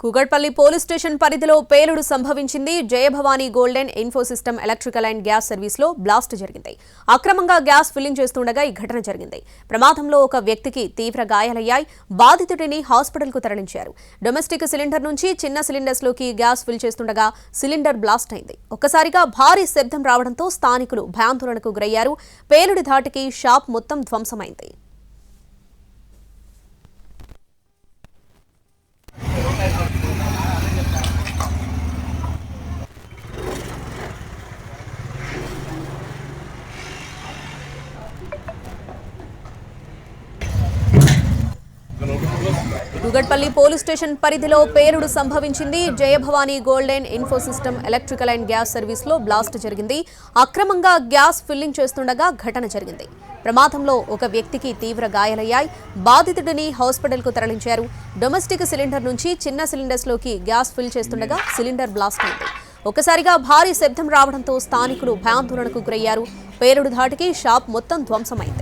Kukatpally police station పరిధిలో పేలుడు సంభవించింది. జయభవానీ గోల్డెన్ ఇన్ఫోసిస్టమ్ ఎలక్ట్రికల్ అండ్ గ్యాస్ సర్వీస్లో బ్లాస్ట్ జరిగింది. అక్రమంగా గ్యాస్ ఫిల్లింగ్ చేస్తుండగా ఈ ఘటన జరిగింది. ప్రమాదంలో ఒక వ్యక్తికి తీవ్ర గాయాలయ్యాయి. బాధితుడిని హాస్పిటల్కు తరలించారు. డొమెస్టిక్ సిలిండర్ నుంచి చిన్న సిలిండర్స్లోకి గ్యాస్ ఫిల్ చేస్తుండగా సిలిండర్ బ్లాస్ట్ అయింది. ఒక్కసారిగా భారీ శబ్దం రావడంతో స్థానికులు భయాందోళనకు గురయ్యారు. పేలుడి ధాటికి షాప్ మొత్తం ధ్వంసమైంది. కూకట్పల్లి పోలీస్ స్టేషన్ పరిధిలో పేలుడు సంభవించింది. జయభవానీ గోల్డెన్ ఇన్ఫోసిస్టమ్ ఎలక్ట్రికల్ అండ్ గ్యాస్ సర్వీస్లో బ్లాస్ట్ జరిగింది. అక్రమంగా గ్యాస్ ఫిల్లింగ్ చేస్తుండగా ఘటన జరిగింది. ప్రమాదంలో ఒక వ్యక్తికి తీవ్ర గాయాలయ్యాయి. బాధితుడిని హాస్పిటల్కు తరలించారు. డొమెస్టిక్ సిలిండర్ నుంచి చిన్న సిలిండర్స్లోకి గ్యాస్ ఫిల్ చేస్తుండగా సిలిండర్ బ్లాస్ట్ అయింది. ఒక్కసారిగా భారీ శబ్దం రావడంతో స్థానికులు భయాందోళనకు గురయ్యారు. పేలుడు ధాటికి షాప్ మొత్తం ధ్వంసమైంది.